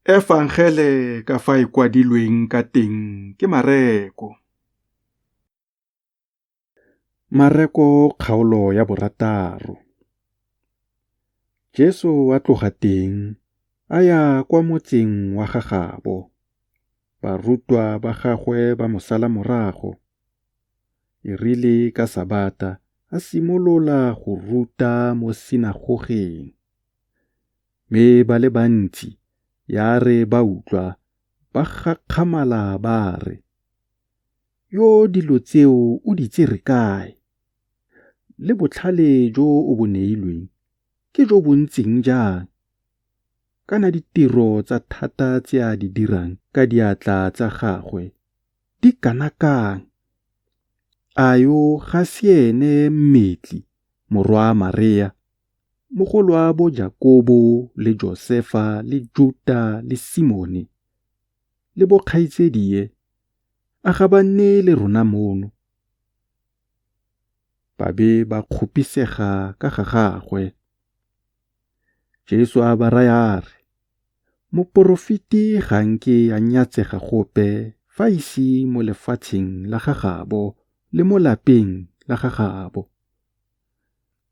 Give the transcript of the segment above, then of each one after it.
Efangele ka fa e kwadilweng ka teng ke Mareko. Mareko kgaolo ya borataro. Jesu a tloga teng a ya kwa motseng wa gagabo. Barutwa ba gagwe ba mo sala morago. E rile ka Sabata a simolola go ruta mo sinagogeng. Mme ba le bantsi ya re ba utlwa ba gakgamala ba re, "Yo dilo tseo o di tsere kae? Le botlhale jo o bo neilweng ke jo bontseng jang? Kana ditiro tsa thata tse a di dirang ka diatla tsa gagwe di kana kang? A yo ga se ene mmetli, morwa Maria, mogolo wa bo Jakobo le Josefa le Juda le Simone, le bo kgaitsedie, a ga ba nne le rona mono?" Ba be ba kgopisega ka ga gagwe. Jesu a ba raya a re, "Moporofiti ga nke a nyatsega gope fa ise mo lefatsheng la gagabo le mo lapeng la gagabo."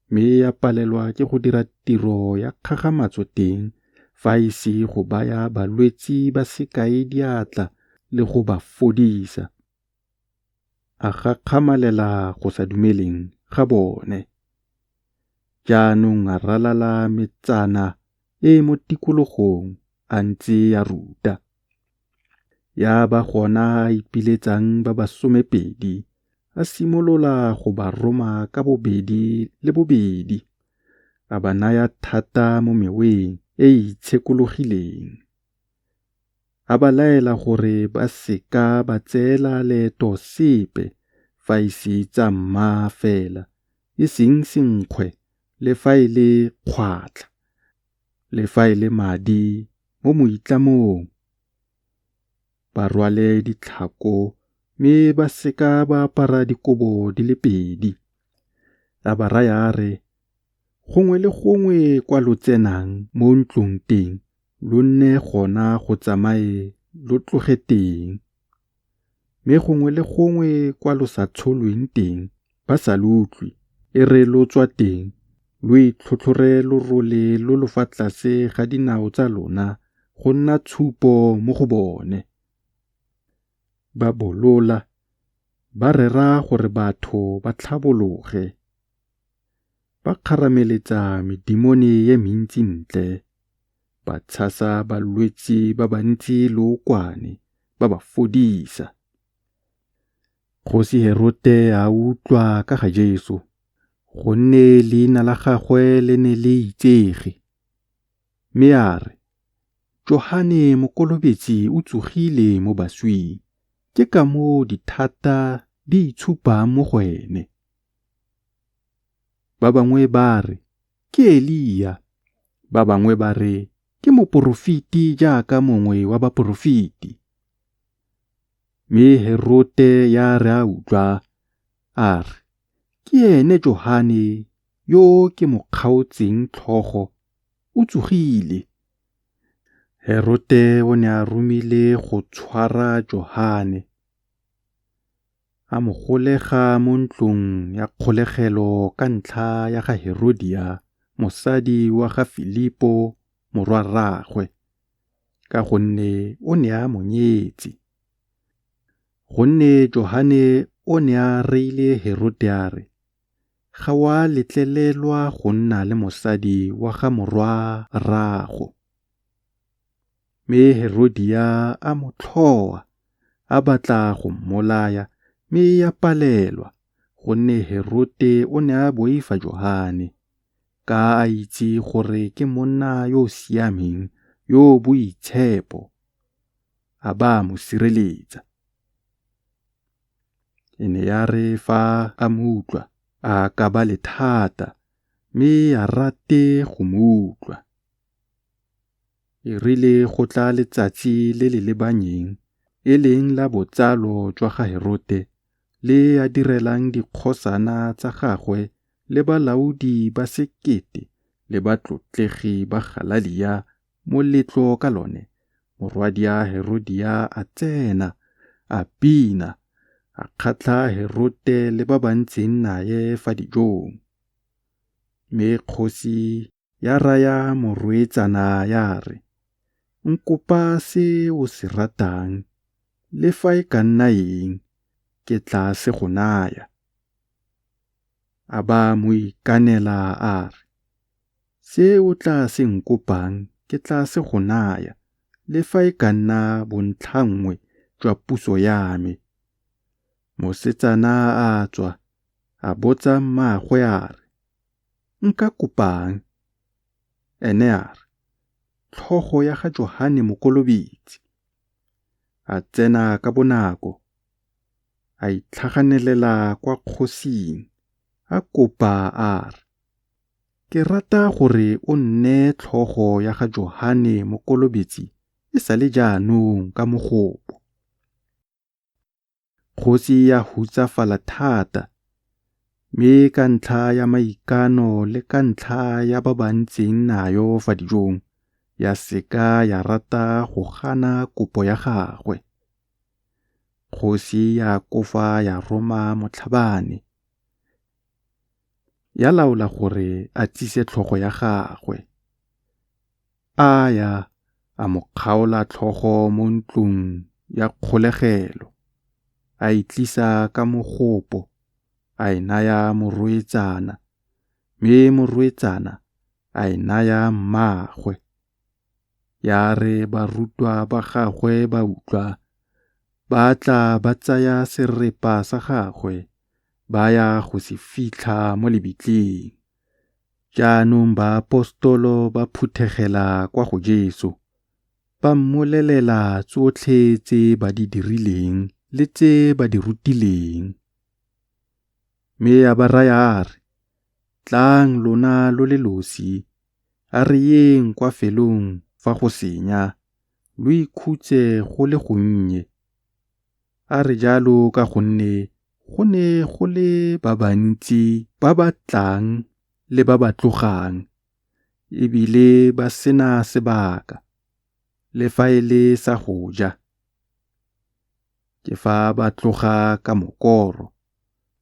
Mme a palelwa ke go dira tiro ya kgagamatso teng fa ise go baya balwetsi ba sekae diatla le go ba fodisa. A gakgamalela go sa dumeleng ga bone. Jaanong a ralala metsana e mo tikologong a ntse a ruta. Ya ba gona a ipiletsang ba 12, a simolola go ba roma ka bobedi le bobedi, a ba naya thata mo meweng e itshekologileng. A ba laela gore ba seka ba tseela leeto sepe fa ise tsa mma fela, e seng senkgwe le fa e le kgwatlha, le fa e le madi mo moitlamong. Ba rwale ditlhako mme ba seka ba apara dikobo di le 2. A ba raya a re, "Gongwe le gongwe kwa lo tsenang mo ntlong teng, lo nne gona go tsamaye lo tloge teng. Mme gongwe le gongwe kwa lo sa tsholweng teng, ba sa lo utlwi, e re lo tswa teng, lo itlhotlhore lorole lo lo fa tlase ga dinao tsa lona go nna tshupo mo go bone." Ba bolola, ba rera gore batho ba tlhabologe. Ba kgarameletsa medimone ye mentsi ntle, ba tshasa balwetsi ba bantsi leokwane, ba ba fodisa. Kgosi Herote a utlwa ka ga Jesu, gonne leina la gagwe le ne le itsege. Mme a re, "Johane Mokolobetsi o tsogile mo baswing, ke ka moo dithata di itshupang mo go ene." Ba bangwe ba re, "Ke Elia." Ba bangwe ba re, "Ke moporofiti jaaka mongwe wa baporofiti." Mme Herote ya re a utlwa, a re, "Ke ene Johane yo ke mo kgaotseng tlhogo, o tsogile." Herote o ne a romile go tshwara Johane. A mo golega mo ntlong ya kgolegelo ka ntlha ya ga Herodia, mosadi wa ga Filipo, morwa rraagwe, ka gonne o ne a mo nyetse. Gonne Johane o ne a reile Herode a re, "Ga wa letlelelwa go nna le mosadi wa ga morwa rraago." Mme Herodia a mo tlhoa, a batla go mmolaya, mme ya palelwa, gonne Herode o ne a boifa Johane, ka a itse gore ke monna yo o siameng, yo boitshepo, a ba mo sireletsa. E ne ya re fa a mo utlwa, a ka ba le thata, mme a rate go mo utlwa. E rile go tla letsatsi le le lebanyeng, e leng la botsalo jwa ga Herote, le a direlang dikgosana tsa gagwe le balaodi ba sekete le batlotlegi ba Galalia moletlo ka lone, morwadia Herodia a tsena, a bina, a kgatla Herode le ba bantseng naye fa dijong. Mme kgosi ya raya morwetsana ya re, "Nkopa se o se ratang, le fa e ka nna eng, ke tla se go naya." A ba mo ikanela a re, "Se o tla se nkopang ke tla se go naya, le fa e ka nna bontlhangwe jwa puso ya me." Mosetsana a tswa, a botsa mmaagwe a re, "Nka kopang?" Ene a re, "Tlhogo ya ga Johane Mokolobetsi." A tsena ka bonako, a itlhaganelela kwa kgosing, a kopa a re, "Ke rata gore o nne tlhogo ya ga Johane Mokolobetsi e sale jaanong ka mogopo." Kgosi ya hutsafala thata, mme ka ntlha ya maikano le ka ntlha ya ba bantseng nayo fa dijong, ya seka ya rata go gana kopo ya gagwe. Kgosi ya kofa ya roma motlhabane, ya laola gore a tsise tlhogo ya gagwe. A ya a mo kgaola tlhogo mo ntlong ya kgolegelo, a itlisa ka mogopo, a e naya morwetsana, mme morwetsana a e naya mmaagwe. Ya re barutwa ba gagwe ba utlwa, ba tla ba tsaya seripa sa gagwe, ba ya go se fitlha mo lebitleng. Jaanong baapostolo ba phuthegela kwa go Jesu, ba mmolelela tsotlhe tse ba di dirileng le tse ba di rutileng. Mme a ba raya a re, "Tlang lona lo le losi, a re yeng kwa felong fa go senya, lo ikhutse go le gonnye." A re jalo ka gonne go ne go le ba bantsi ba ba tlang le ba ba tlogang, ebile ba sena sebaka, le fa e le sa go ja. Ke fa ba tloga ka mokoro,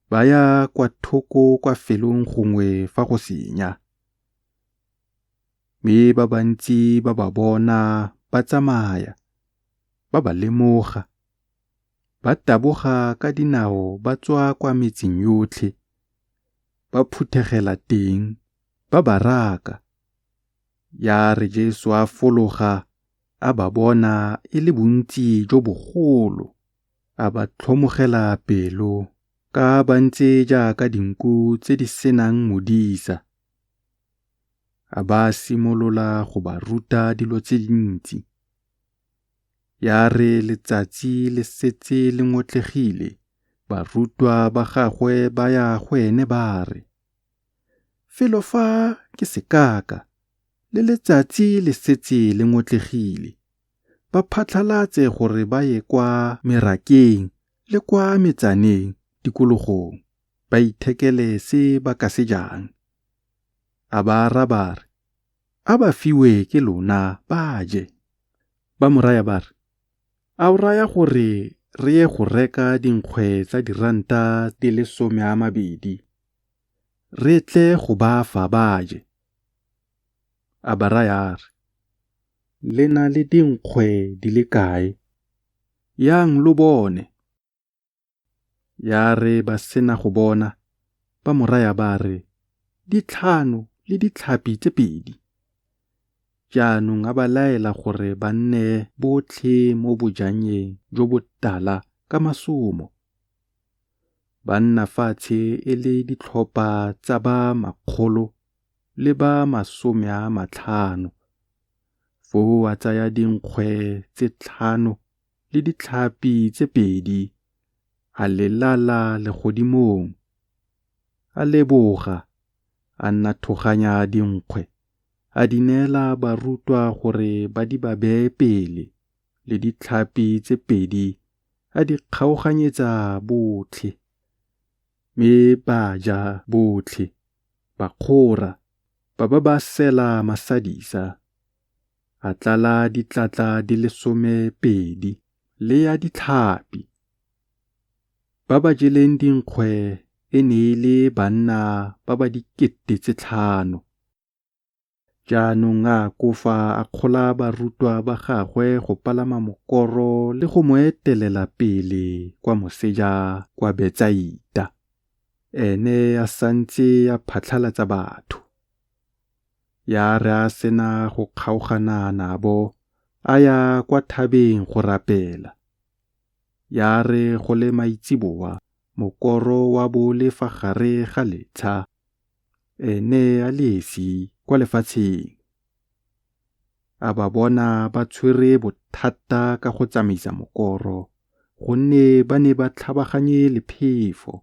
ba ya kwa thoko kwa felong gongwe fa go senya. Mme ba bantsi ba ba bona ba tsamaya, ba ba lemoga, ba taboga ka dinao ba tswa kwa metseng yotlhe, ba phuthegela teng, ba ba raka. Ya re Jesu a fologa, a ba bona e le bontsi jo bogolo, a ba tlhomogela pelo ka ba ntse jaaka dinku tse di senang modisa. A ba simolola go ba ruta dilo tse dintsi. Ya re letsatsi le setse le ngotlegile, barutwa ba gagwe ba ya go ene ba re, "Felo fa ke sekaka, le letsatsi le setse le ngotlegile. Ba phatlalatse gore ba ye kwa merakeng le kwa metsaneng tikologong, ba ithekele se ba ka se jang." A ba araba re, "A ba fiwe ke lona ba je." Ba mo raya ba re, "A o raya gore re ye go reka dinkgwe tsa diranta di le 20, re tle go ba fa ba je?" A ba raya re, "Le na le dinkgwe di le kae? Yang lo bone." Ya re ba sena go bona, ba mo raya ba re, 5 le ditlhapi tse 2. Jaanong a ba laela gore ba nne botlhe mo bojannye jo bo tala ka masomo. Ba nna fatshe e le ditlhopha tsa ba 100 le ba 50. Foo a tsaya dinkgwe tse 5 le ditlhapi tse 2, a lelala legodimong, a leboga, a nathoganya dinkgwe, a di neela barutwa gore ba di ba bee pele, le ditlhapi tse 2 a di kgaoganyetsa botlhe. Mme ba ja botlhe, ba kgora, ba ba sela masadisa. a tlala ditlatla di le 12 le ya ditlhapi. Ba ba jeleng dinkgwe e ne e le banna ba ba 5,000. Jaanong a kofa a kgola barutwa ba gagwe go palama mokoro le go mo etelela pele kwa moseja kwa Betsaida. Ene a santse a phatlhalatsa batho. Ya re a sena go kgaogana nabo, a ya kwa thabeng go rapela. Ya re go le maitsiboa, mokoro wa bo le fa gare ga letsha. Ene a le esi kwa lefatsheng. A ba bona ba tshwere bothata ka go tsamaisa mokoro, gonne ba ne ba tlhabaganye lephefo.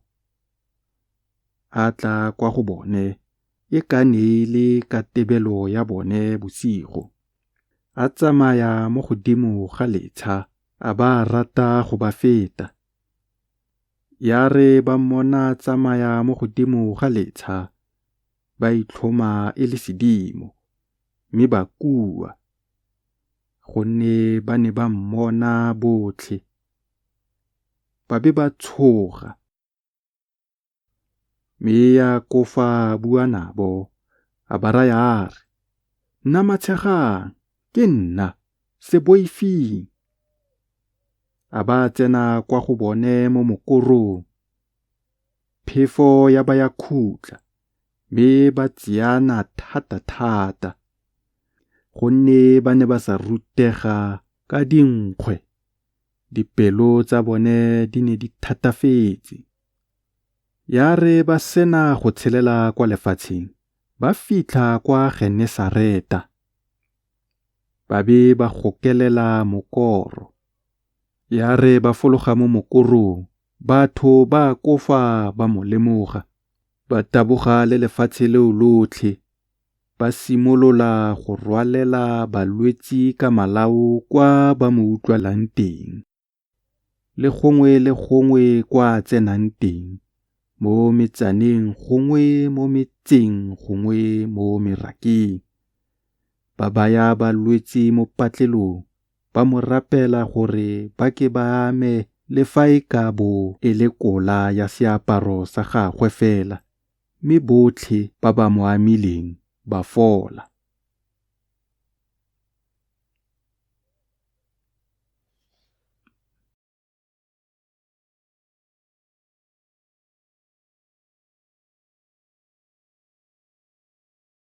A tla kwa go bone, e ka ne le ka tebelo ya bone bosigo. A tsamaya mo godimo ga letsha, a ba rata go ba feta. Ya re ba mmona tsamaya mo godimo ga letsha, ba itlhoma e le sedimo, mme ba kua, gonne ba ne ba mmona botlhe. Ba be ba tshoga. Mme ya kofa bua nabo, a ba raya a re, "Nna matshegang, ke nna, se boifing." A ba tsena kwa go bone mo mokorong. Phefo ya ba ya khutla, mme ba tsiana thata-thata, gonne ba ne ba sa rutega ka dinkgwe. Dipelo tsa bone di ne di thatafetse. Ya re ba sena go tshelela kwa lefatsheng, ba fitlha kwa Genesareta. Ba be ba gokelela mokoro. Ya re ba fologa mo mokorong, batho ba kofa ba mo lemoga. Ba taboga le lefatshe leo lotlhe. Ba simolola go rwalela balwetsi ka malao kwa ba mo utlwalang teng. Le gongwe kwa tsenang teng, mo metsaneng gongwe mo metseng gongwe mo merakeng. Ba baya balwetsi mo patlelong, ba mo rapela gore ba ke ba ame le fa e ka bo e le kola ya seaparo sa gagwe fela, mme botlhe ba ba mo amileng ba fola.